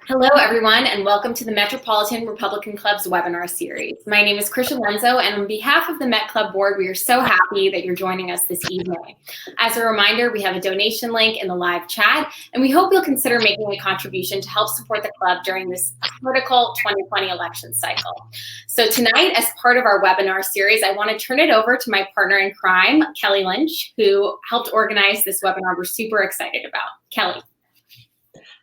Hello, everyone, and welcome to the Metropolitan Republican Club's webinar series. My name is Krisha Lenzo, and on behalf of the Met Club board, we are so happy that you're joining us this evening. As a reminder, we have a donation link in the live chat, and we hope you'll consider making a contribution to help support the club during this critical 2020 election cycle. So tonight, as part of our webinar series, I want to turn it over to my partner in crime, Kelly Lynch, who helped organize this webinar we're super excited about. Kelly.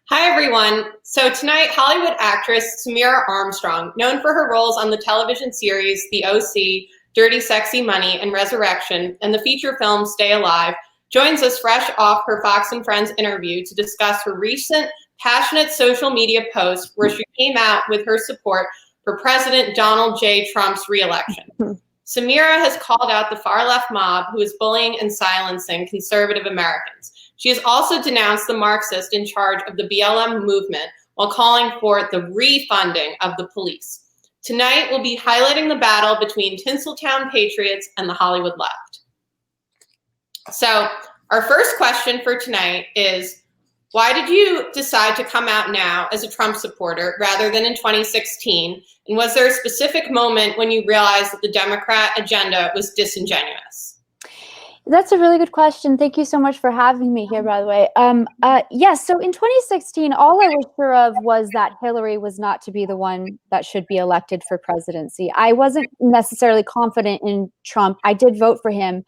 Hi, everyone. So tonight, Hollywood actress Samaire Armstrong, known for her roles on the television series The OC, Dirty Sexy Money, and Resurrection, and the feature film Stay Alive, joins us fresh off her Fox & Friends interview to discuss her recent passionate social media post where she came out with her support for President Donald J. Trump's re-election. Samaire has called out the far-left mob who is bullying and silencing conservative Americans. She has also denounced the Marxist in charge of the BLM movement while calling for the refunding of the police. Tonight, we'll be highlighting the battle between Tinseltown patriots and the Hollywood left. So our first question for tonight is, why did you decide to come out now as a Trump supporter rather than in 2016? And was there a specific moment when you realized that the Democrat agenda was disingenuous? That's a really good question. Thank you so much for having me here, by the way. Yes, so in 2016, all I was sure of was that Hillary was not to be the one that should be elected for presidency. I wasn't necessarily confident in Trump. I did vote for him.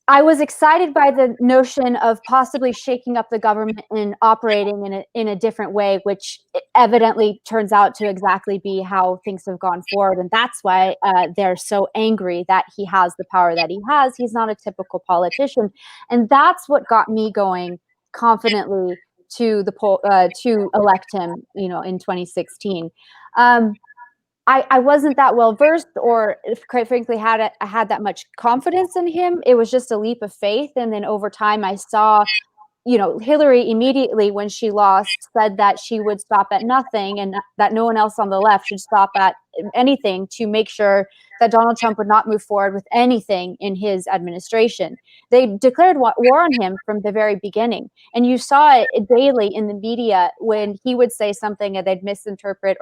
I was excited by the notion of possibly shaking up the government and operating in a different way, which evidently turns out to exactly be how things have gone forward. And that's why they're so angry that he has the power that he has. He's not a typical politician. And that's what got me going confidently to the poll to elect him, in 2016. I wasn't that well versed, or quite frankly, had that much confidence in him. It was just a leap of faith, and then over time, I saw, Hillary immediately when she lost said that she would stop at nothing, and that no one else on the left should stop at anything to make sure that Donald Trump would not move forward with anything in his administration. They declared war on him from the very beginning. And you saw it daily in the media when he would say something and they'd misinterpret,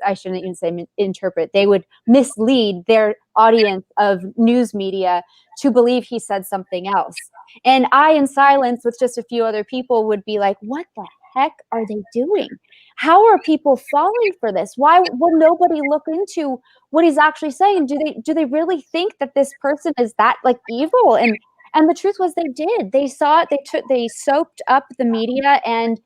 I shouldn't even say interpret, they would mislead their audience of news media to believe he said something else. And I, in silence with just a few other people, would be like, what the heck are they doing? How are people falling for this? Why will nobody look into what he's actually saying? Do they really think that this person is that evil? And the truth was they did. They saw it. They soaked up the media and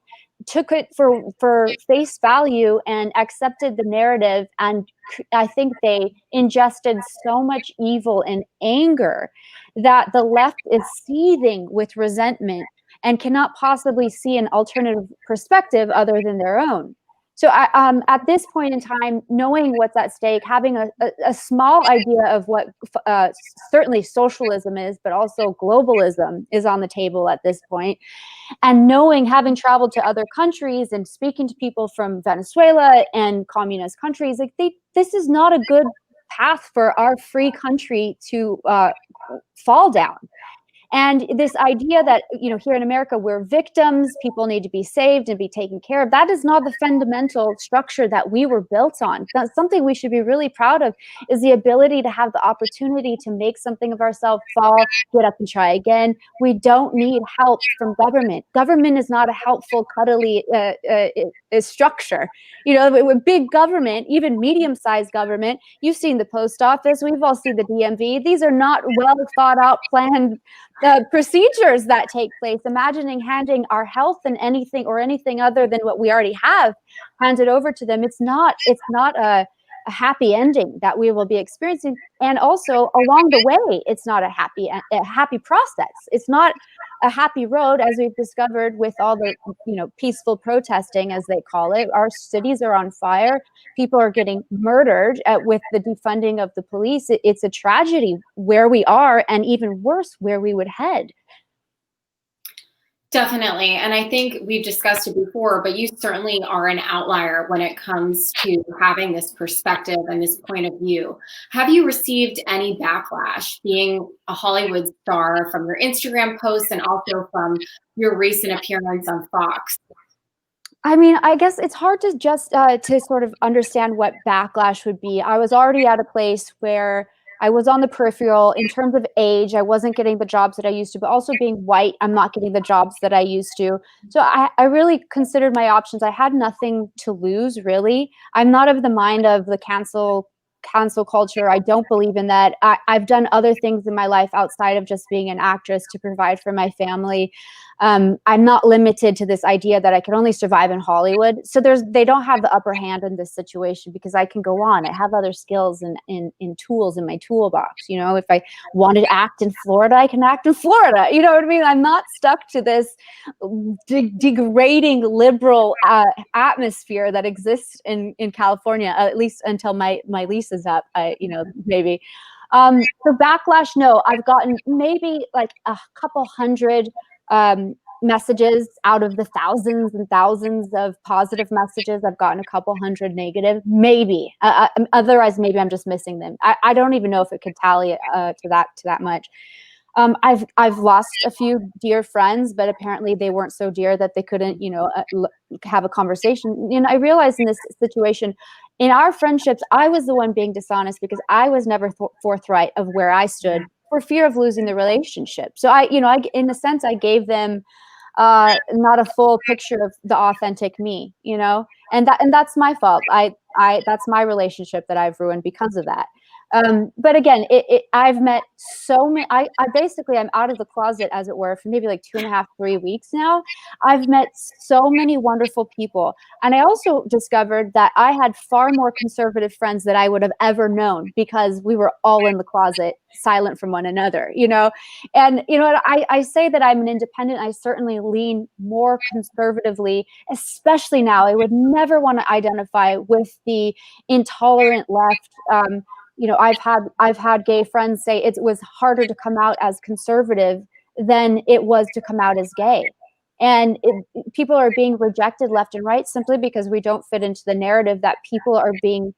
took it for face value and accepted the narrative. And I think they ingested so much evil and anger that the left is seething with resentment and cannot possibly see an alternative perspective other than their own. So at this point in time, knowing what's at stake, having a small idea of what certainly socialism is, but also globalism is on the table at this point, and knowing, having traveled to other countries and speaking to people from Venezuela and communist countries, this is not a good path for our free country to fall down. And this idea that, here in America, we're victims, people need to be saved and be taken care of, that is not the fundamental structure that we were built on. That's something we should be really proud of, is the ability to have the opportunity to make something of ourselves, fall, get up and try again. We don't need help from government. Government is not a helpful, cuddly structure. With big government, even medium-sized government, you've seen the post office, we've all seen the DMV. These are not well thought out, planned procedures that take place. Imagining handing our health and anything other than what we already have handed over to them. It's not a happy ending that we will be experiencing. And also along the way, it's not a happy process. It's not a happy road, as we've discovered with all the peaceful protesting, as they call it. Our cities are on fire. People are getting murdered with the defunding of the police. It's a tragedy where we are, and even worse, where we would head. Definitely. And I think we've discussed it before, but you certainly are an outlier when it comes to having this perspective and this point of view. Have you received any backlash being a Hollywood star from your Instagram posts and also from your recent appearance on Fox? I mean, I guess it's hard to just to sort of understand what backlash would be. I was already at a place where I was on the peripheral in terms of age. I wasn't getting the jobs that I used to, but also being white, I'm not getting the jobs that I used to. So I really considered my options. I had nothing to lose, really. I'm not of the mind of the cancel culture. I don't believe in that. I've done other things in my life outside of just being an actress to provide for my family. I'm not limited to this idea that I can only survive in Hollywood. So they don't have the upper hand in this situation because I can go on. I have other skills and in tools in my toolbox. You know, if I want to act in Florida, I can act in Florida. You know what I mean? I'm not stuck to this degrading liberal atmosphere that exists in California, at least until my lease is up. Maybe. For backlash, no, I've gotten maybe like a couple hundred messages out of the thousands and thousands of positive messages. I've gotten a couple hundred negative, maybe. Otherwise, maybe I'm just missing them. I don't even know if it could tally to that much. I've lost a few dear friends, but apparently they weren't so dear that they couldn't, have a conversation. I realized in this situation, in our friendships, I was the one being dishonest because I was never forthright of where I stood for fear of losing the relationship. So I in a sense, I gave them not a full picture of the authentic me, and that's my fault. That's my relationship that I've ruined because of that. But again, I've met so many. I basically, I'm out of the closet, as it were, for maybe like 2.5, 3 weeks now. I've met so many wonderful people, and I also discovered that I had far more conservative friends than I would have ever known because we were all in the closet, silent from one another. And I say that I'm an independent. I certainly lean more conservatively, especially now. I would never want to identify with the intolerant left. I've had gay friends say it was harder to come out as conservative than it was to come out as gay. And people are being rejected left and right simply because we don't fit into the narrative that people are being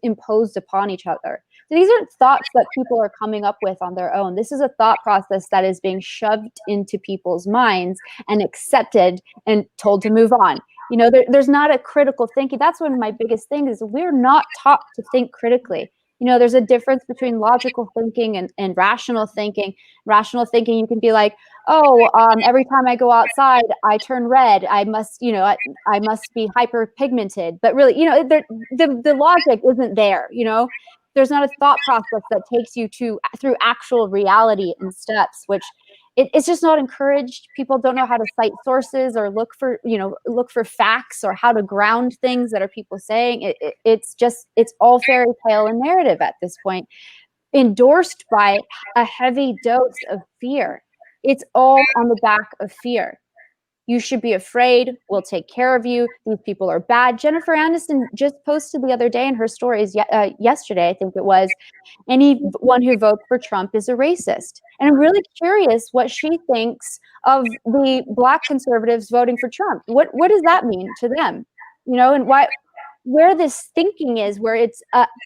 imposed upon each other. So these aren't thoughts that people are coming up with on their own. This is a thought process that is being shoved into people's minds and accepted and told to move on. There's not a critical thinking. That's one of my biggest things is we're not taught to think critically. There's a difference between logical thinking and rational thinking. Rational thinking, you can be like, oh, every time I go outside, I turn red. I must be hyperpigmented. But really, the logic isn't there. There's not a thought process that takes you through actual reality and steps, which it's just not encouraged. People don't know how to cite sources or look for facts or how to ground things that are people saying. It's all fairy tale and narrative at this point, endorsed by a heavy dose of fear. It's all on the back of fear. You should be afraid. We'll take care of you. These people are bad. Jennifer Aniston just posted the other day in her stories, yesterday, I think it was, anyone who votes for Trump is a racist. And I'm really curious what she thinks of the Black conservatives voting for Trump. What does that mean to them? And where this thinking is, where it's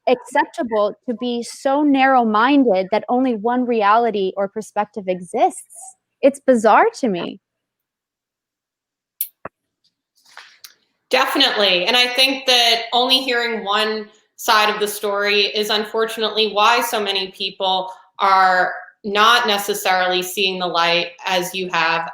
acceptable to be so narrow-minded that only one reality or perspective exists. It's bizarre to me. Definitely. And I think that only hearing one side of the story is unfortunately why so many people are not necessarily seeing the light as you have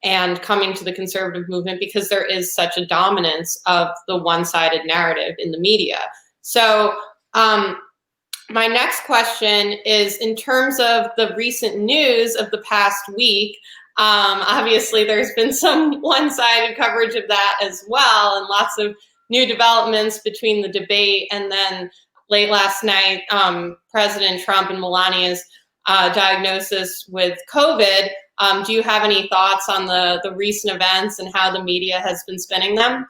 and coming to the conservative movement, because there is such a dominance of the one-sided narrative in the media. So my next question is, in terms of the recent news of the past week, obviously there's been some one-sided coverage of that as well, and lots of new developments between the debate and then late last night, President Trump and Melania's diagnosis with COVID. Do you have any thoughts on the recent events and how the media has been spinning them?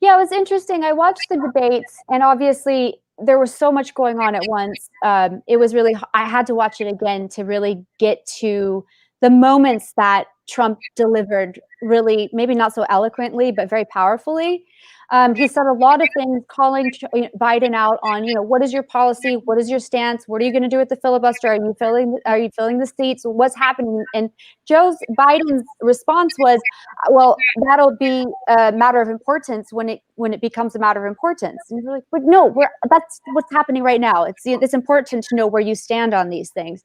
Yeah, it was interesting. I watched the debates, and obviously there was so much going on at once. It was really, I had to watch it again to really get to the moments that Trump delivered really, maybe not so eloquently, but very powerfully. He said a lot of things, calling Biden out on, what is your policy? What is your stance? What are you going to do with the filibuster? Are you filling the seats? What's happening? And Biden's response was, well, that'll be a matter of importance when it becomes a matter of importance. And we're like, but no, that's what's happening right now. It's important to know where you stand on these things.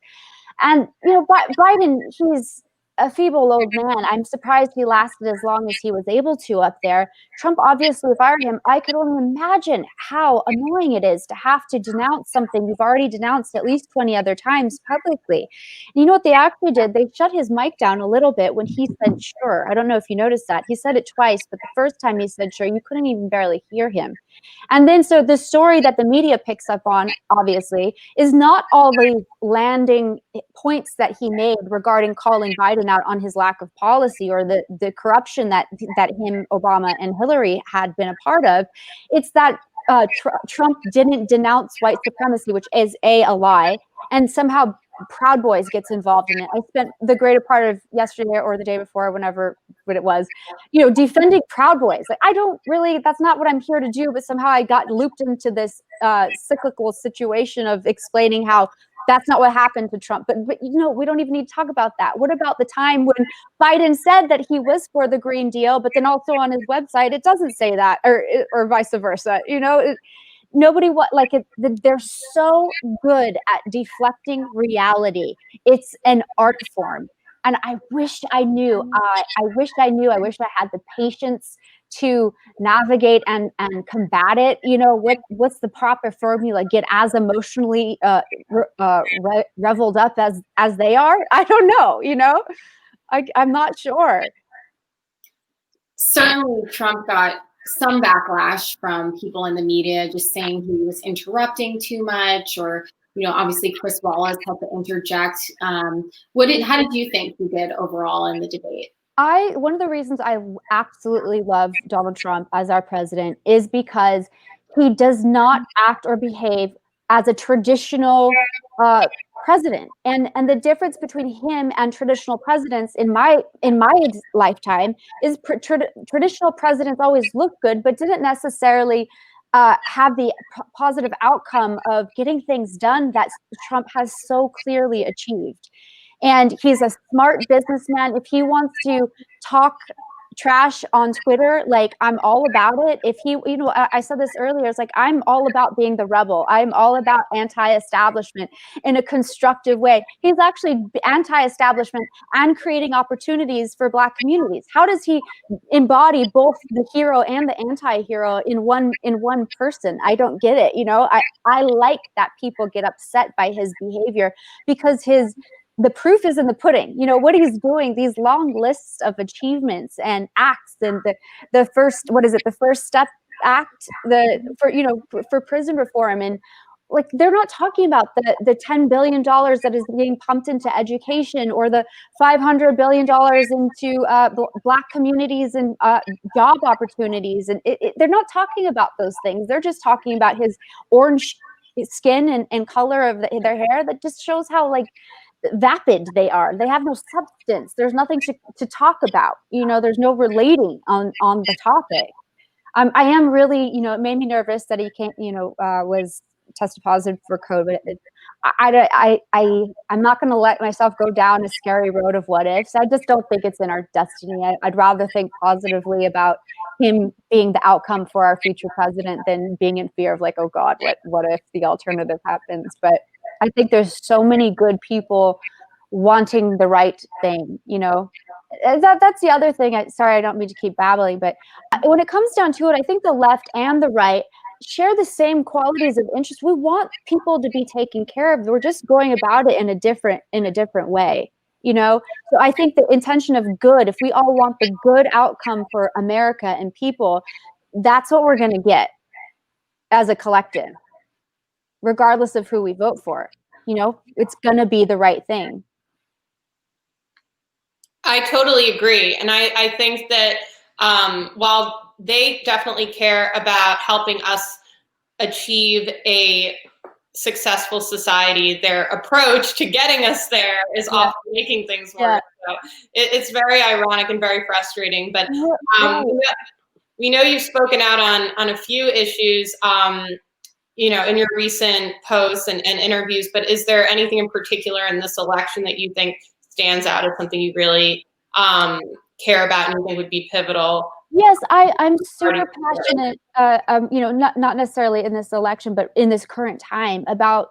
And Biden, he's a feeble old man. I'm surprised he lasted as long as he was able to up there. Trump obviously fired him. I could only imagine how annoying it is to have to denounce something you've already denounced at least 20 other times publicly. And you know what they actually did? They shut his mic down a little bit when he said sure. I don't know if you noticed that. He said it twice, but the first time he said sure, you couldn't even barely hear him. And then so the story that the media picks up on, obviously, is not all the landing points that he made regarding calling Biden out on his lack of policy or the corruption that him, Obama, and Hillary had been a part of. It's that Trump didn't denounce white supremacy, which is a lie, and somehow Proud Boys gets involved in it. I spent the greater part of yesterday or the day before, whenever it was, defending Proud Boys. Like, that's not what I'm here to do, but somehow I got looped into this cyclical situation of explaining how that's not what happened to Trump. But we don't even need to talk about that. What about the time when Biden said that he was for the Green Deal, but then also on his website, it doesn't say that, or vice versa, they're so good at deflecting reality. It's an art form. And I wish I knew. I wish I had the patience to navigate and combat it. What's the proper formula? Get as emotionally reveled up as they are? I don't know. I'm not sure. Certainly, Trump got some backlash from people in the media just saying he was interrupting too much, or obviously Chris Wallace had to interject. How did you think he did overall in the debate? One of the reasons I absolutely love Donald Trump as our president is because he does not act or behave as a traditional president. And the difference between him and traditional presidents in my lifetime is traditional presidents always look good, but didn't necessarily have the positive outcome of getting things done that Trump has so clearly achieved. And he's a smart businessman. If he wants to talk trash on Twitter, like, I'm all about it. If he, I said this earlier, it's like, I'm all about being the rebel. I'm all about anti-establishment in a constructive way. He's actually anti-establishment and creating opportunities for Black communities. How does he embody both the hero and the anti-hero in one person? I don't get it. I like that people get upset by his behavior because the proof is in the pudding. What he's doing, these long lists of achievements and acts, and the first step act, for prison reform, and like, they're not talking about the $10 billion that is being pumped into education, or the $500 billion into Black communities and job opportunities. And they're not talking about those things. They're just talking about his orange skin and color of their hair. That just shows how vapid they are. They have no substance. There's nothing to talk about. There's no relating on the topic. I am really, it made me nervous that he can't, was tested positive for COVID. I'm not going to let myself go down a scary road of what ifs. I just don't think it's in our destiny. I'd rather think positively about him being the outcome for our future president than being in fear of oh God, what if the alternative happens? But I think there's so many good people wanting the right thing, That's the other thing. Sorry, I don't mean to keep babbling, but when it comes down to it, I think the left and the right share the same qualities of interest. We want people to be taken care of. We're just going about it in a different way, So I think the intention of good, if we all want the good outcome for America and people, that's what we're going to get as a collective, regardless of who we vote for. It's going to be the right thing. I totally agree. And I think that while they definitely care about helping us achieve a successful society, their approach to getting us there is often making things worse. So it's very ironic and very frustrating. But we know you've spoken out on a few issues, in your recent posts and interviews. But is there anything in particular in this election that you think stands out as something you really care about and you think would be pivotal? Yes, I'm super passionate, not necessarily in this election, but in this current time about,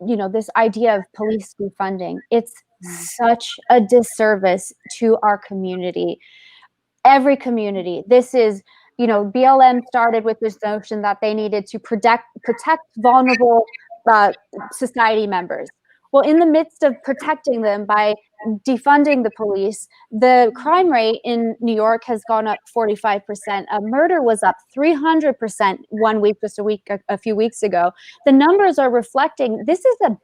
this idea of police defunding. It's such a disservice to our community, every community. This is, BLM started with this notion that they needed to protect vulnerable society members. Well, in the midst of protecting them by defunding the police, the crime rate in New York has gone up 45%. Murder was up 300% a few weeks ago. The numbers are reflecting this is a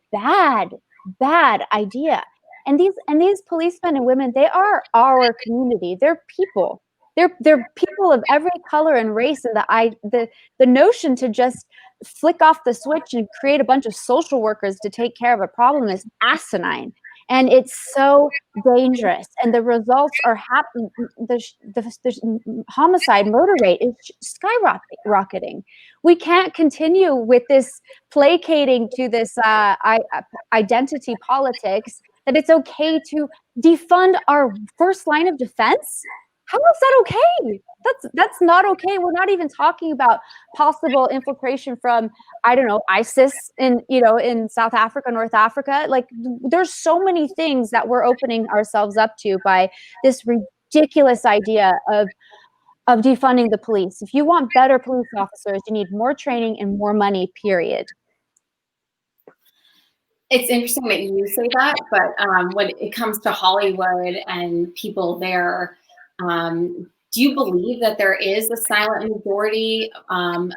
bad idea. And these policemen and women, they are our community. They're people. They're people of every color and race, and the notion to just flick off the switch and create a bunch of social workers to take care of a problem is asinine, and it's so dangerous. And the results are happening. The homicide murder rate is skyrocketing. We can't continue with this placating to this identity politics that it's okay to defund our first line of defense. How is that okay? That's not okay. We're not even talking about possible infiltration from, I don't know, ISIS in South Africa, North Africa. Like, there's so many things that we're opening ourselves up to by this ridiculous idea of defunding the police. If you want better police officers, you need more training and more money, period. It's interesting that you say that, but when it comes to Hollywood and people there, do you believe that there is a silent majority of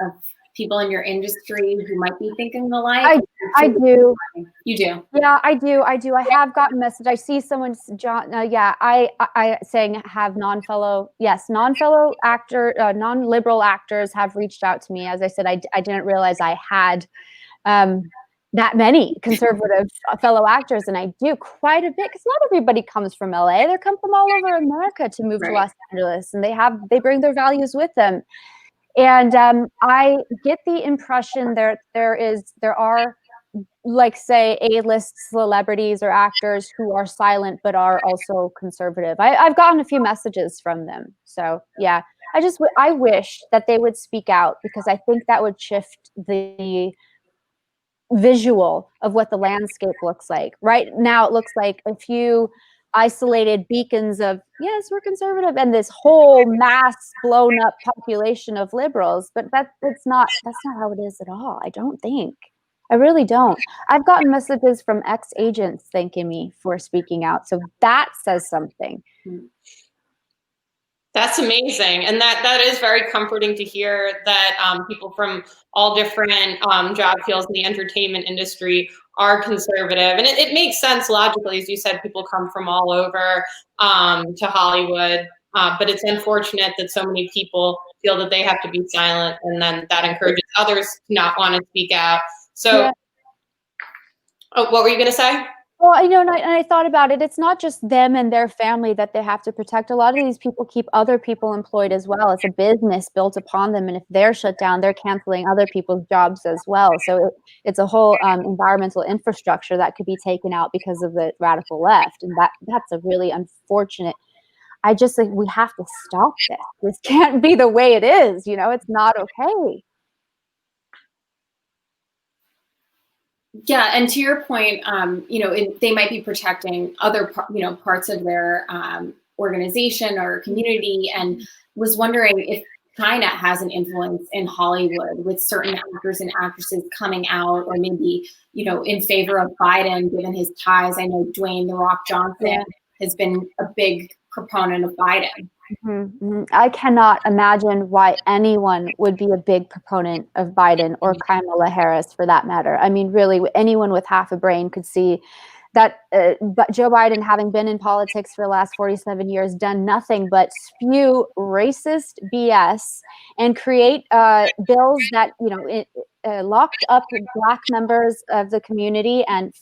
people in your industry who might be thinking alike? I do. You do? Yeah, I do. I have gotten a message. I see someone, John. I saying have non-fellow non-liberal actors have reached out to me. As I said, I didn't realize I had that many conservative fellow actors, and I do quite a bit, because not everybody comes from LA. They come from all over America to move to Los Angeles, and they bring their values with them. And I get the impression there are, like, say, A-list celebrities or actors who are silent but are also conservative. I've gotten a few messages from them. So yeah, I wish that they would speak out, because I think that would shift the visual of what the landscape looks like. Right now, it looks like a few isolated beacons of, yes, we're conservative, and this whole mass blown up population of liberals. But that's not how it is at all. I don't think. I really don't. I've gotten messages from ex-agents thanking me for speaking out. So that says something. That's amazing. And that is very comforting to hear that people from all different job fields in the entertainment industry are conservative. And it makes sense logically. As you said, people come from all over to Hollywood. But it's unfortunate that so many people feel that they have to be silent, and then that encourages others to not want to speak out. So, yeah. Oh, what were you going to say? Well, and I thought about it. It's not just them and their family that they have to protect. A lot of these people keep other people employed as well. It's a business built upon them. And if they're shut down, they're canceling other people's jobs as well. So it's a whole environmental infrastructure that could be taken out because of the radical left. And that's a really unfortunate. I just think we have to stop this. This can't be the way it is. It's not okay. Yeah, and to your point, they might be protecting other, parts of their organization or community, and was wondering if China has an influence in Hollywood with certain actors and actresses coming out, or maybe, in favor of Biden, given his ties. I know Dwayne "The Rock" Johnson has been a big proponent of Biden. Mm-hmm. I cannot imagine why anyone would be a big proponent of Biden or Kamala Harris, for that matter. I mean, really, anyone with half a brain could see that but Joe Biden, having been in politics for the last 47 years, done nothing but spew racist BS and create bills that, locked up Black members of the community and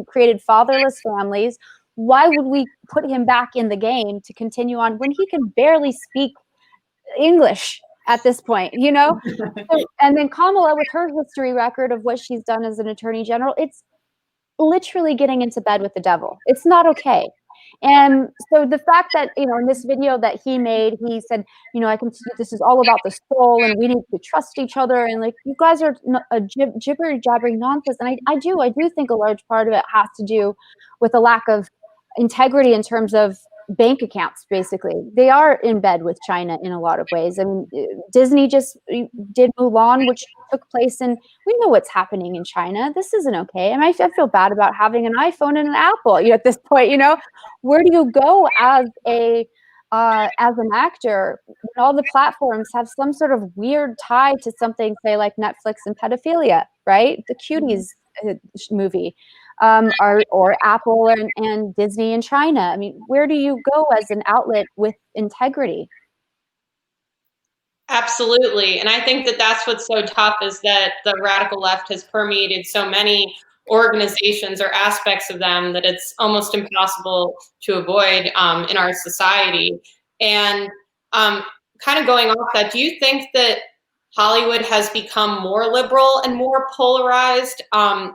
created fatherless families. Why would we put him back in the game to continue on when he can barely speak English at this point, you know? And then Kamala, with her history record of what she's done as an attorney general, it's literally getting into bed with the devil. It's not okay. And so the fact that, you know, in this video that he made, he said, you know, I can see this is all about the soul and we need to trust each other. And like, you guys are gibber jabbering nonsense. And I do think a large part of it has to do with a lack of integrity in terms of bank accounts. Basically, they are in bed with China in a lot of ways. I mean, Disney just did Mulan, which took place in, we know what's happening in China. This isn't okay. And I feel bad about having an iPhone and an Apple, you know, at this point. You know, where do you go as an actor when all the platforms have some sort of weird tie to something, say like Netflix and pedophilia, right? The Cuties movie. Or Apple and Disney in China. I mean, where do you go as an outlet with integrity? Absolutely. And I think that that's what's so tough, is that the radical left has permeated so many organizations or aspects of them that it's almost impossible to avoid in our society. And kind of going off that, do you think that Hollywood has become more liberal and more polarized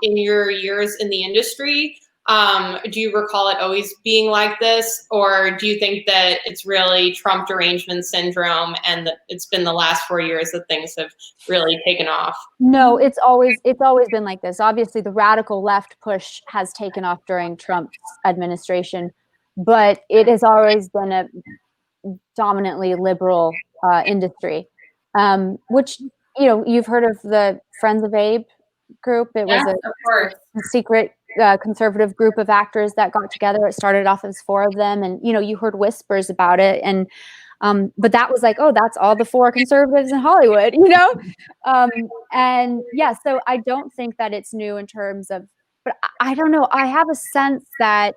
in your years in the industry? Do you recall it always being like this, or do you think that it's really Trump derangement syndrome and that it's been the last 4 years that things have really taken off? No, it's always been like this. Obviously, the radical left push has taken off during Trump's administration, but it has always been a dominantly liberal industry. Which, you know, you've heard of the Friends of Abe group. It was a secret conservative group of actors that got together. It started off as 4 of them, and you know, you heard whispers about it, and but that was like, oh, that's all the 4 conservatives in Hollywood, you know. And yeah, so I don't think that it's new in terms of, but I don't know. I have a sense that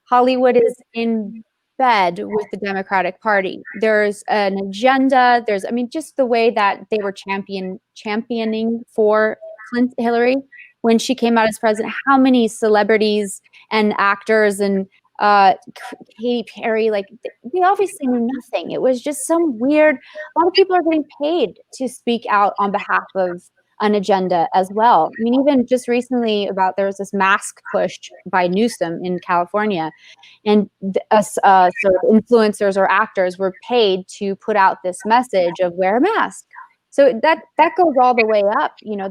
Hollywood is in bed with the Democratic Party. There's an agenda. There's, I mean, just the way that they were championing for Hillary when she came out as president. How many celebrities and actors and Katy Perry, like they obviously knew nothing. It was just some weird. A lot of people are getting paid to speak out on behalf of an agenda as well. I mean, even just recently, there was this mask push by Newsom in California, and sort of influencers or actors were paid to put out this message of wear a mask. So that goes all the way up. You know,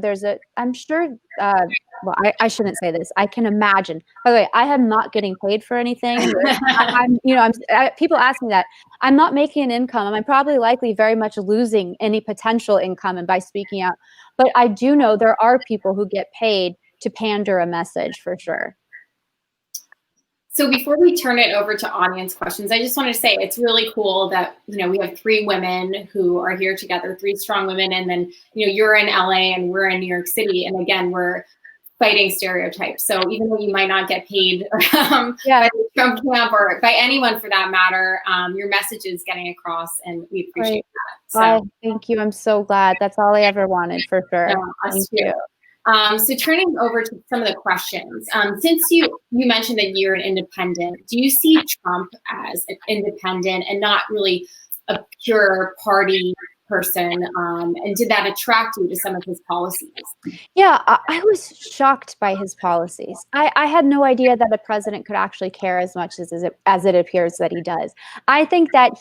I'm sure, well, I shouldn't say this. I can imagine. By the way, I am not getting paid for anything. People ask me that. I'm not making an income, and I'm probably likely very much losing any potential income and by speaking out. But I do know there are people who get paid to pander a message for sure. So before we turn it over to audience questions, I just want to say it's really cool that, you know, we have 3 women who are here together, 3 strong women, and then, you know, you're in LA and we're in New York City, and again, we're fighting stereotypes. So even though you might not get paid by the Trump camp or by anyone for that matter, your message is getting across, and we appreciate that. So thank you. I'm so glad. That's all I ever wanted, for sure. Thank you. So turning over to some of the questions, since you mentioned that you're an independent, do you see Trump as an independent and not really a pure party person? And did that attract you to some of his policies? Yeah, I was shocked by his policies. I had no idea that a president could actually care as much as it appears that he does. I think that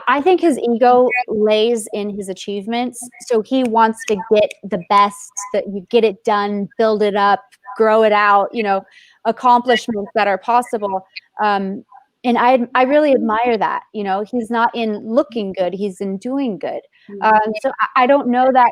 I think his ego lays in his achievements. So he wants to get the best, that you get it done, build it up, grow it out, you know, accomplishments that are possible. And I really admire that. You know, he's not in looking good, he's in doing good. So I don't know that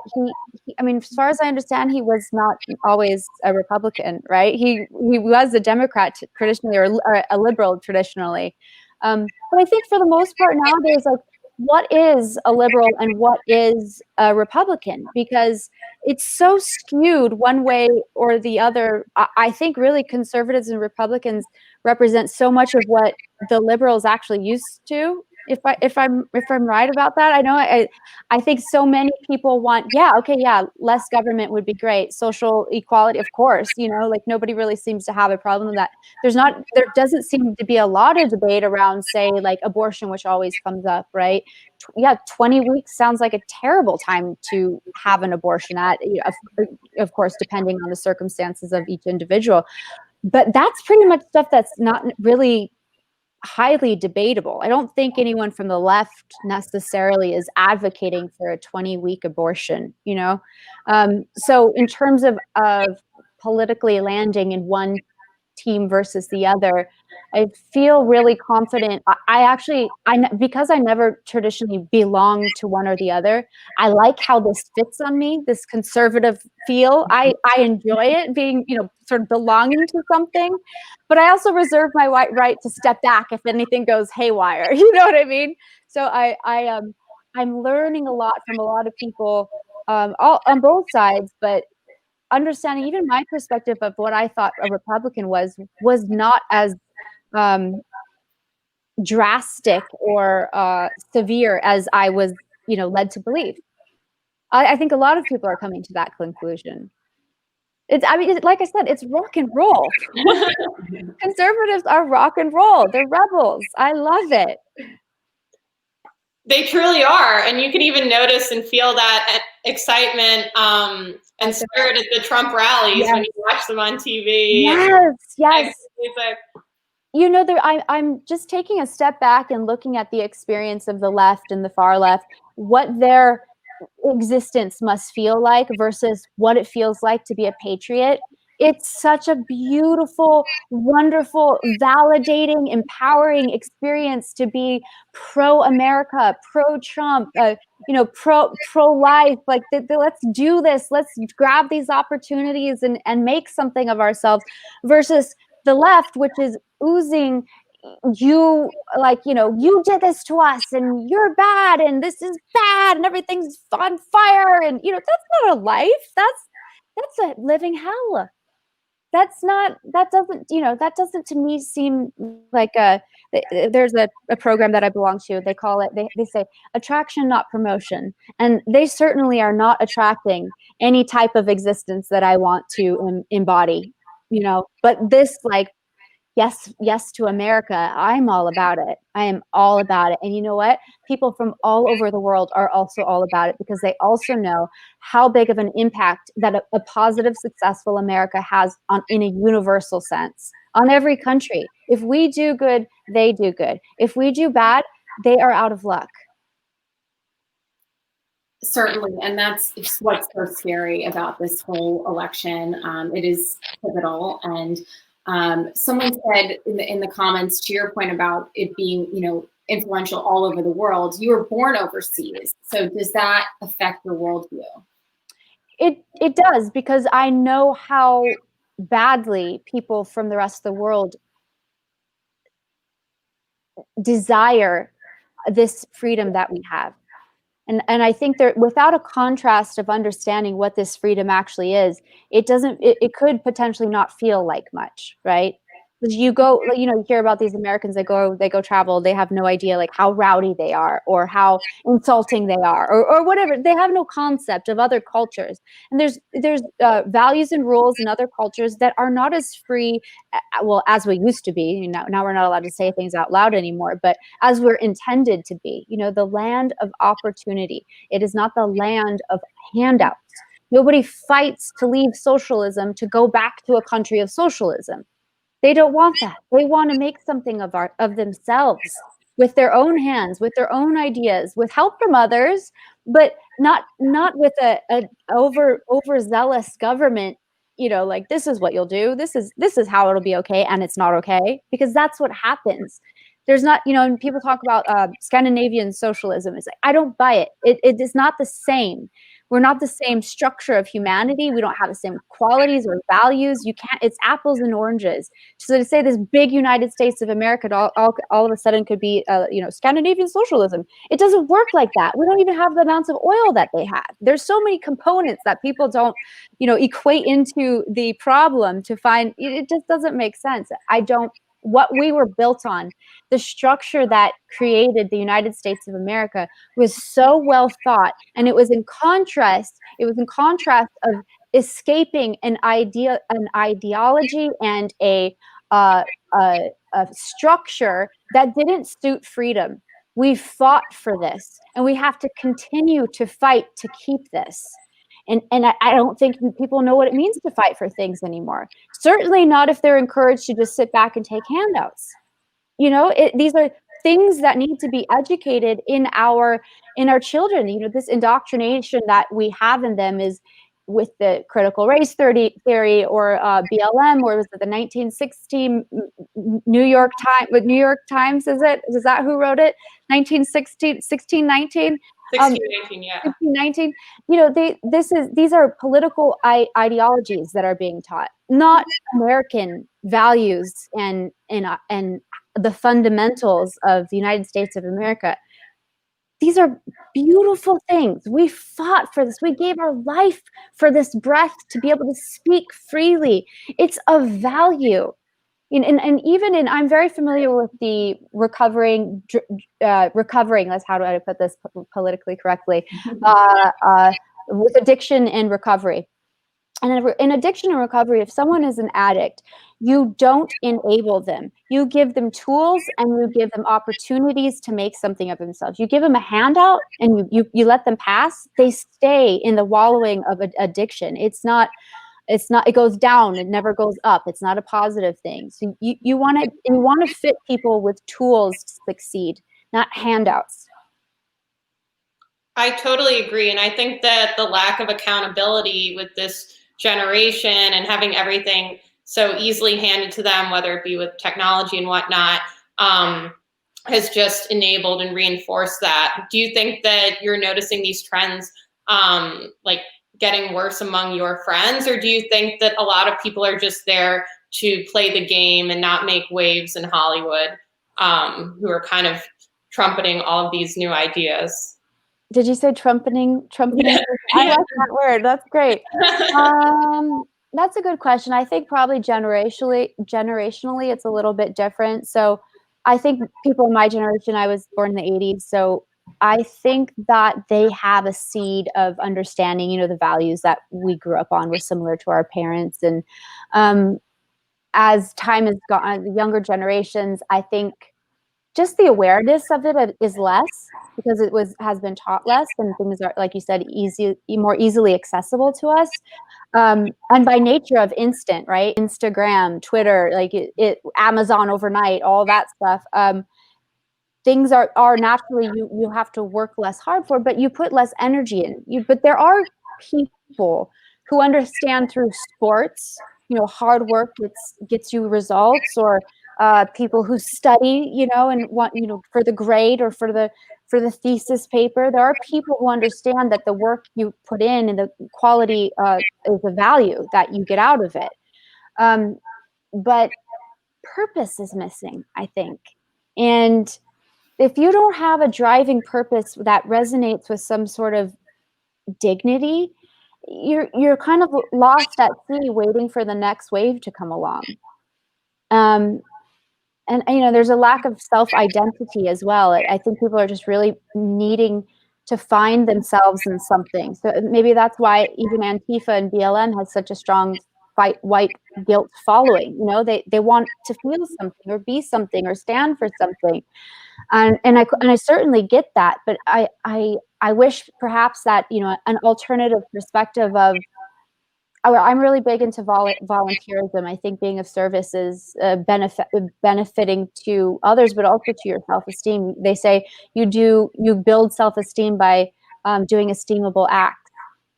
I mean, as far as I understand, he was not always a Republican, right? He was a Democrat traditionally, or a liberal traditionally. But I think for the most part nowadays, like, what is a liberal and what is a Republican? Because it's so skewed one way or the other. I think really conservatives and Republicans represent so much of what the liberals actually used to If I'm right about that. I know I think so many people want, less government would be great. Social equality, of course, like nobody really seems to have a problem with that. There doesn't seem to be a lot of debate around, say, like abortion, which always comes up, right? 20 weeks sounds like a terrible time to have an abortion at, of course, depending on the circumstances of each individual. But that's pretty much stuff that's not really highly debatable. I don't think anyone from the left necessarily is advocating for a 20-week abortion, So in terms of politically landing in one team versus the other, I feel really confident. Because I never traditionally belong to one or the other, I like how this fits on me, this conservative feel. I enjoy it, being, sort of belonging to something, but I also reserve my right to step back if anything goes haywire. You know what I mean? So I'm learning a lot from a lot of people on both sides, but understanding even my perspective of what I thought a Republican was not as drastic or severe as I was, led to believe. I think a lot of people are coming to that conclusion. Like I said, it's rock and roll. Conservatives are rock and roll. They're rebels. I love it. They truly are. And you can even notice and feel that excitement and spirit at the Trump rallies when you watch them on TV. Yes. I'm just taking a step back and looking at the experience of the left and the far left, what their existence must feel like versus what it feels like to be a patriot. It's such a beautiful, wonderful, validating, empowering experience to be pro-America, pro-Trump, pro-life. Like, let's do this. Let's grab these opportunities and make something of ourselves, versus the left, which is oozing, you did this to us and you're bad and this is bad and everything's on fire, and that's not a life. That's a living hell. That doesn't to me seem like there's a program that I belong to. They call it, they say attraction, not promotion. And they certainly are not attracting any type of existence that I want to embody, but this, like, yes to America, I'm all about it. I am all about it. And you know what? People from all over the world are also all about it, because they also know how big of an impact that a positive, successful America has in a universal sense on every country. If we do good, they do good. If we do bad, they are out of luck. Certainly, and that's what's so scary about this whole election. It is pivotal, and someone said in the comments, to your point about it being, influential all over the world, you were born overseas. So does that affect your worldview? It does, because I know how badly people from the rest of the world desire this freedom that we have. And I think without a contrast of understanding what this freedom actually is, it could potentially not feel like much, right? Because you hear about these Americans that go travel, they have no idea like how rowdy they are or how insulting they are or whatever. They have no concept of other cultures. And there's values and rules in other cultures that are not as free, as we used to be. Now we're not allowed to say things out loud anymore, but as we're intended to be, the land of opportunity. It is not the land of handouts. Nobody fights to leave socialism to go back to a country of socialism. They don't want that. They want to make something of themselves with their own hands, with their own ideas, with help from others, but not with a overzealous government. Like, this is what you'll do. This is how it'll be okay, and it's not okay, because that's what happens. There's not, and people talk about Scandinavian socialism. It's like, I don't buy it. It is not the same. We're not the same structure of humanity. We don't have the same qualities or values. It's apples and oranges. So to say this big United States of America all of a sudden could be, Scandinavian socialism, it doesn't work like that. We don't even have the amounts of oil that they have. There's so many components that people don't, equate into the problem to find. It just doesn't make sense. what we were built on, the structure that created the United States of America was so well thought, and it was in contrast of escaping an ideology and a structure that didn't suit freedom. We fought for this, and we have to continue to fight to keep this. And I don't think people know what it means to fight for things anymore. Certainly not if they're encouraged to just sit back and take handouts. You know, these are things that need to be educated in our children. You know, this indoctrination that we have in them is with the critical race theory or BLM, or was it the 1916 New York Times, is that who wrote it? 1619? 1619, yeah. 1619. You know, these are political ideologies that are being taught, not American values and the fundamentals of the United States of America. These are beautiful things. We fought for this. We gave our life for this breath to be able to speak freely. It's of value. And even I'm very familiar with the recovering, that's how do I put this politically correctly, with addiction and recovery. And in addiction and recovery, if someone is an addict, you don't enable them. You give them tools and you give them opportunities to make something of themselves. You give them a handout and you let them pass, they stay in the wallowing of addiction. It goes down, it never goes up. It's not a positive thing. So you want to fit people with tools to succeed, not handouts. I totally agree. And I think that the lack of accountability with this generation and having everything so easily handed to them, whether it be with technology and whatnot, has just enabled and reinforced that. Do you think that you're noticing these trends like getting worse among your friends, or do you think that a lot of people are just there to play the game and not make waves in Hollywood, who are kind of trumpeting all of these new ideas? Did you say trumpeting? Yeah. I like that word. That's great. That's a good question. I think probably generationally, it's a little bit different. So I think people in my generation, I was born in the 80s. So I think that they have a seed of understanding, you know, the values that we grew up on were similar to our parents. And as time has gone, the younger generations, I think just the awareness of it is less because has been taught less, and things are, like you said, more easily accessible to us. And by nature of instant, right? Instagram, Twitter, like Amazon overnight, all that stuff. Things are naturally you have to work less hard for, but you put less energy in. But there are people who understand through sports, you know, hard work gets you results, or people who study, you know, and want, you know, for the grade or for the thesis paper. There are people who understand that the work you put in and the quality is the value that you get out of it. But purpose is missing, I think. And if you don't have a driving purpose that resonates with some sort of dignity, you're kind of lost at sea waiting for the next wave to come along. And you know, there's a lack of self-identity as well. I think people are just really needing to find themselves in something. So maybe that's why even Antifa and BLM has such a strong white guilt following. You know, they want to feel something or be something or stand for something. And I certainly get that, but I wish perhaps that, you know, an alternative perspective of, I'm really big into volunteerism. I think being of service is benefiting to others, but also to your self-esteem. They say you build self-esteem by doing esteemable acts.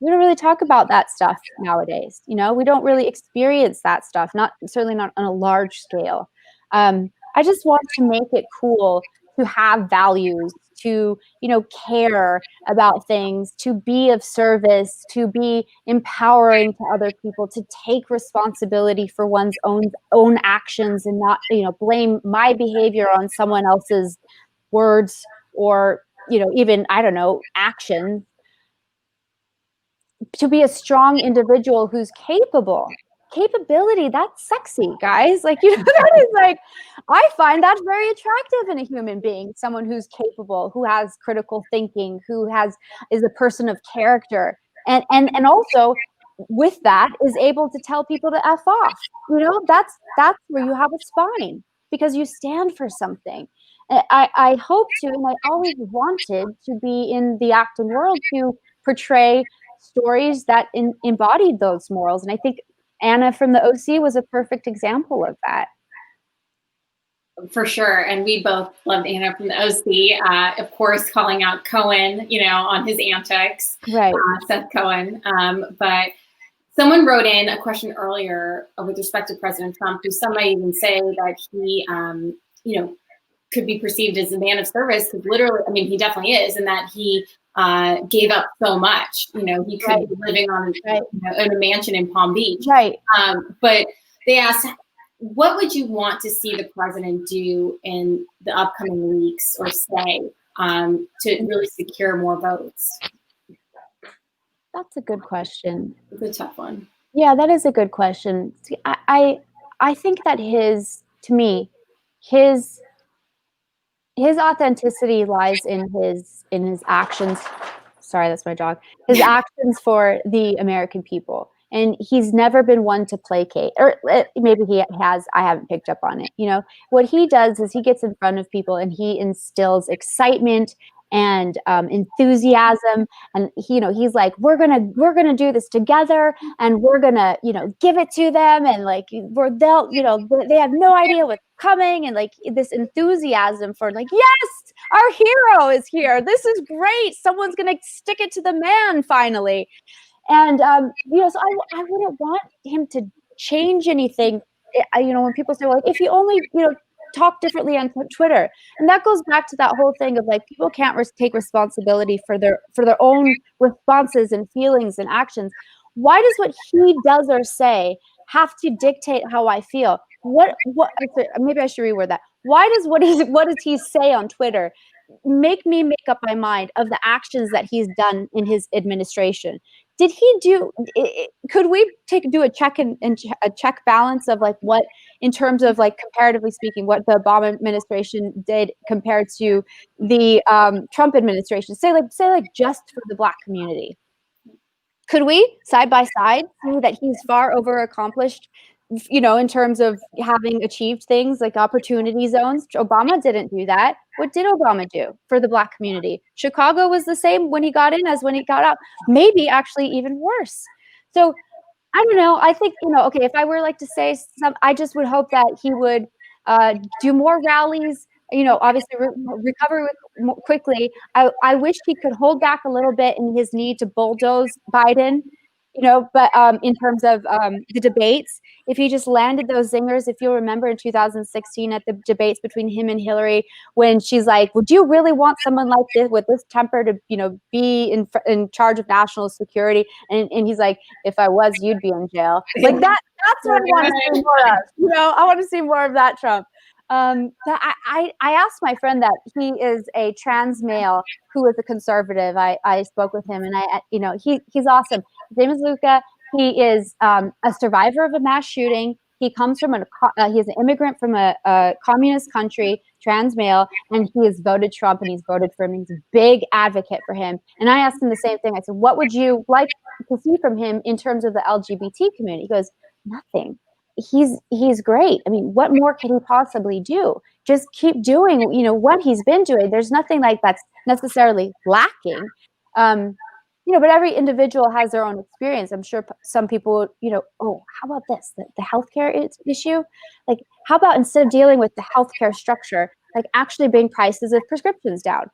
We don't really talk about that stuff nowadays. You know, we don't really experience that stuff, certainly not on a large scale. I just want to make it cool to have values, to, you know, care about things, to be of service, to be empowering to other people, to take responsibility for one's own actions and not, you know, blame my behavior on someone else's words or, you know, even, I don't know, actions. To be a strong individual who's capable capability, that's sexy, guys. Like, you know, that is like, I find that very attractive in a human being, someone who's capable, who has critical thinking, is a person of character. And also with that is able to tell people to F off. You know, that's where you have a spine, because you stand for something. I hope to, and I always wanted to be in the acting world to portray stories that embodied those morals. And I think Anna from the OC was a perfect example of that. For sure. And we both loved Anna from the OC, of course, calling out Cohen, you know, on his antics, right. Seth Cohen. But someone wrote in a question earlier with respect to President Trump, who some might even say that he, you know, could be perceived as a man of service, because literally, I mean, he definitely is, and that he gave up so much. You know, he could be living on you know, in a mansion in Palm Beach. Right. But they asked, what would you want to see the president do in the upcoming weeks or say to really secure more votes? That's a good question. It's a tough one. Yeah, that is a good question. I think that to me, his authenticity lies in his actions. Sorry, that's my dog. His actions for the American people. And he's never been one to placate, or maybe he has, I haven't picked up on it. You know, what he does is he gets in front of people and he instills excitement and enthusiasm. And you know, he's like, we're gonna do this together, and we're gonna, you know, give it to them, and like they'll, you know, they have no idea what's coming, and like this enthusiasm for like, yes, our hero is here. This is great. Someone's gonna stick it to the man finally. And you know, so I wouldn't want him to change anything. You know, when people say, well, like, if you only, you know, talk differently on Twitter, and that goes back to that whole thing of like, people can't take responsibility for their own responses and feelings and actions. Why does what he does or say have to dictate how I feel? Maybe I should reword that. Why does what does he say on Twitter make me make up my mind of the actions that he's done in his administration? Did he do? Could we do a check and a check balance of like what, in terms of like comparatively speaking, what the Obama administration did compared to the Trump administration? Say like just for the Black community. Could we side by side see that he's far over accomplished, you know, in terms of having achieved things like opportunity zones? Obama didn't do that. What did Obama do for the Black community? Chicago was the same when he got in as when he got out, maybe actually even worse. So I don't know. I think, you know, okay, if I were like to say I just would hope that he would do more rallies, you know, obviously recover quickly. I wish he could hold back a little bit in his need to bulldoze Biden, you know, but in terms of the debates, if he just landed those zingers, if you'll remember in 2016 at the debates between him and Hillary, when she's like, would you really want someone like this with this temper to, you know, be in charge of national security? And he's like, if I was, you'd be in jail. Like that's what I want to see more of. You know, I want to see more of that Trump. But I asked my friend that he is a trans male who is a conservative. I spoke with him, and you know, he's awesome. His name is Luca. He is a survivor of a mass shooting. He comes from he's an immigrant from a communist country, trans male, and he has voted Trump, and he's voted for him. He's a big advocate for him. And I asked him the same thing. I said, what would you like to see from him in terms of the LGBT community? He goes, nothing. He's great. I mean, what more could he possibly do? Just keep doing, you know, what he's been doing. There's nothing like that's necessarily lacking. You know, but every individual has their own experience. I'm sure some people, you know, oh, how about this? The healthcare issue? Like, how about instead of dealing with the healthcare structure, like actually bring prices of prescriptions down?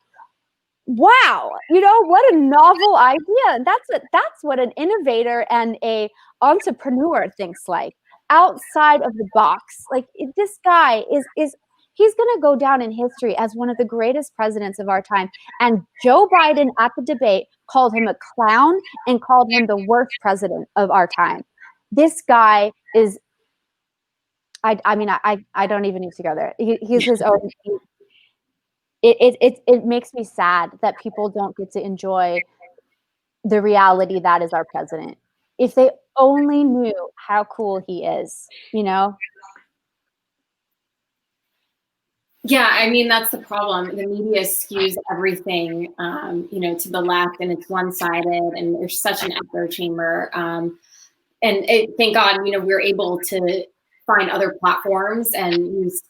Wow, you know, what a novel idea. That's what an innovator and a entrepreneur thinks like, outside of the box. Like, this guy is he's going to go down in history as one of the greatest presidents of our time. And Joe Biden at the debate called him a clown and called him the worst president of our time. This guy is, I mean, I don't even need to go there. He's his own. It makes me sad that people don't get to enjoy the reality that is our president. If they only knew how cool he is, you know? Yeah, I mean, that's the problem. The media skews everything, to the left, and it's one-sided, and there's such an echo chamber. Thank God, we're able to find other platforms and use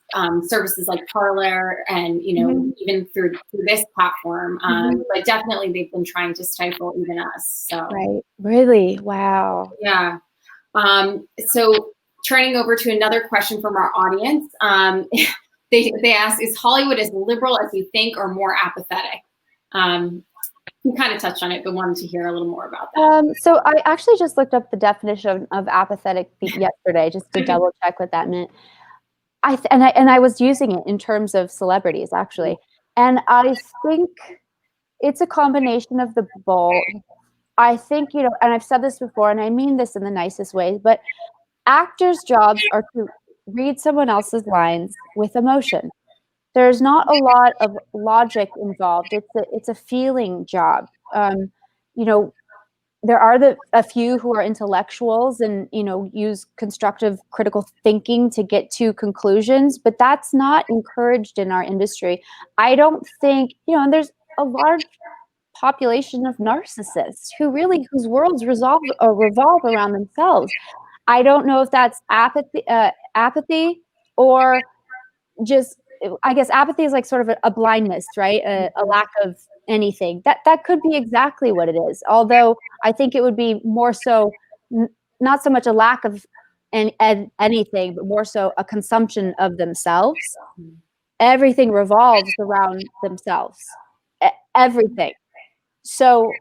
services like Parler and, even through this platform. But definitely they've been trying to stifle even us. So. Right. Really? Wow. Yeah. So turning over to another question from our audience. They ask, is Hollywood as liberal as you think or more apathetic? You kind of touched on it, but wanted to hear a little more about that. So I actually just looked up the definition of apathetic yesterday, just to double check what that meant. I was using it in terms of celebrities, actually. And I think it's a combination of the both. I think, and I've said this before, and I mean this in the nicest way, but actors' jobs are to read someone else's lines with emotion. There's not a lot of logic involved. It's a feeling job. There are a few who are intellectuals and use constructive critical thinking to get to conclusions, but that's not encouraged in our industry. I don't think, and there's a large population of narcissists whose worlds revolve around themselves. I don't know if that's apathy or just, I guess apathy is like sort of a blindness, right? A lack of anything. That could be exactly what it is. Although I think it would be more so, not so much a lack of anything, but more so a consumption of themselves. Everything revolves around themselves. Everything. So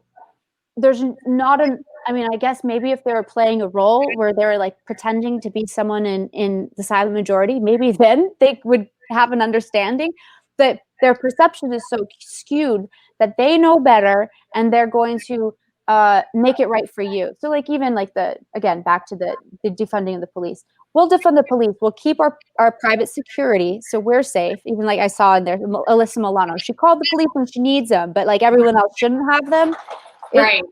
there's not I guess maybe if they were playing a role where they're like pretending to be someone in the silent majority, maybe then they would have an understanding, but their perception is so skewed that they know better and they're going to make it right for you. So like even like again, back to the defunding of the police. We'll defund the police. We'll keep our private security so we're safe. Even like I saw in there, Alyssa Milano, she called the police when she needs them, but like everyone else shouldn't have them. Right.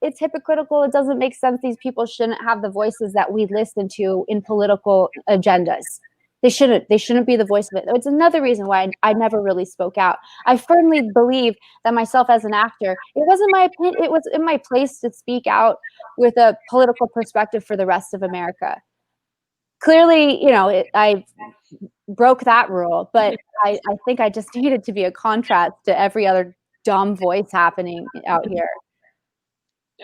It's hypocritical. It doesn't make sense. These people shouldn't have the voices that we listen to in political agendas. They shouldn't be the voice of it. It's another reason why I never really spoke out. I firmly believe that myself as an actor, it wasn't my opinion. It was in my place to speak out with a political perspective for the rest of America. Clearly, I broke that rule, but I think I just needed to be a contrast to every other dumb voice happening out here.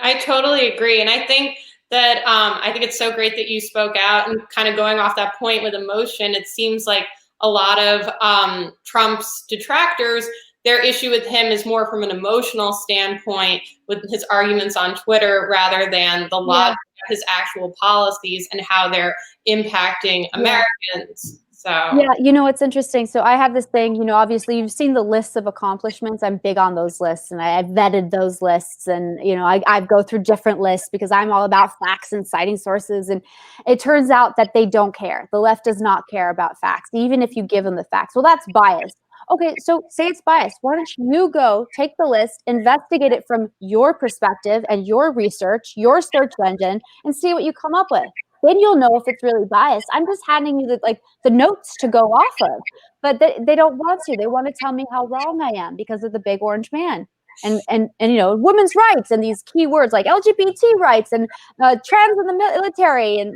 I totally agree. And I think that I think it's so great that you spoke out, and kind of going off that point with emotion, it seems like a lot of Trump's detractors, their issue with him is more from an emotional standpoint with his arguments on Twitter rather than the logic of his actual policies and how they're impacting Americans. So yeah, it's interesting. So I have this thing, obviously you've seen the lists of accomplishments. I'm big on those lists, and I've vetted those lists, and I go through different lists because I'm all about facts and citing sources. And it turns out that they don't care. The left does not care about facts, even if you give them the facts. Well, that's biased. Okay, so say it's biased. Why don't you go take the list, investigate it from your perspective and your research, your search engine, and see what you come up with. Then you'll know if it's really biased. I'm just handing you the notes to go off of, but they don't want to. They want to tell me how wrong I am because of the big orange man and women's rights and these key words like LGBT rights and trans in the military and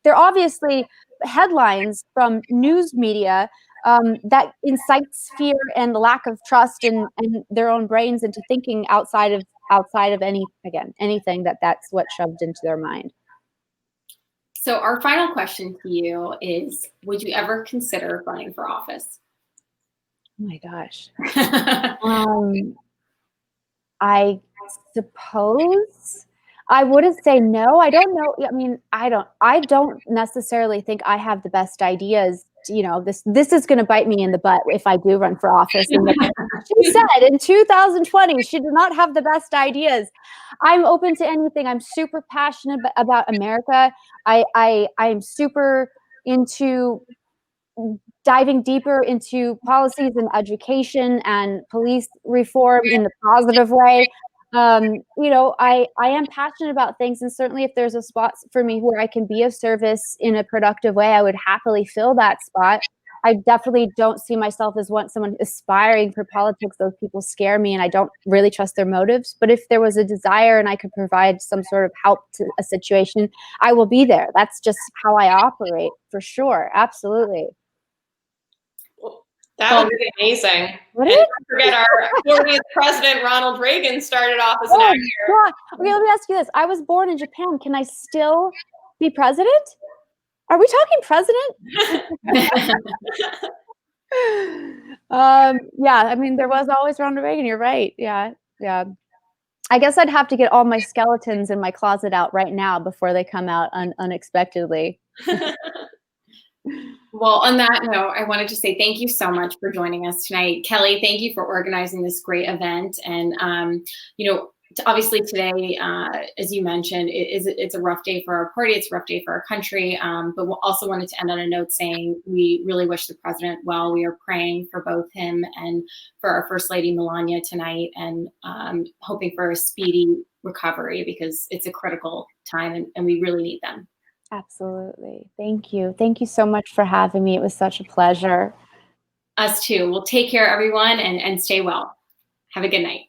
they're obviously headlines from news media that incites fear and the lack of trust in their own brains into thinking outside of anything that's what's shoved into their mind. So our final question to you is, would you ever consider running for office? Oh my gosh. I suppose I wouldn't say no. I don't know. I mean, I don't necessarily think I have the best ideas. This is going to bite me in the butt if I do run for office. And she said in 2020, she did not have the best ideas. I'm open to anything. I'm super passionate about America. I'm super into diving deeper into policies and education and police reform in the positive way. You know, I am passionate about things, and certainly if there's a spot for me where I can be of service in a productive way, I would happily fill that spot. I definitely don't see myself as someone aspiring for politics. Those people scare me, and I don't really trust their motives. But if there was a desire and I could provide some sort of help to a situation, I will be there. That's just how I operate, for sure. Absolutely. That would be amazing. What and don't forget our 40th president, Ronald Reagan, started off as an actor. God. Okay, let me ask you this. I was born in Japan. Can I still be president? Are we talking president? Yeah, I mean, there was always Ronald Reagan. You're right. Yeah, yeah. I guess I'd have to get all my skeletons in my closet out right now before they come out unexpectedly. Well, on that note, I wanted to say thank you so much for joining us tonight. Kelly, thank you for organizing this great event. And, you know, obviously today, as you mentioned, it's a rough day for our party. It's a rough day for our country. But we also wanted to end on a note saying we really wish the president well. We are praying for both him and for our First Lady Melania tonight, and hoping for a speedy recovery, because it's a critical time and we really need them. Absolutely. Thank you. Thank you so much for having me. It was such a pleasure. Us too. Well, take care, everyone, and stay well. Have a good night.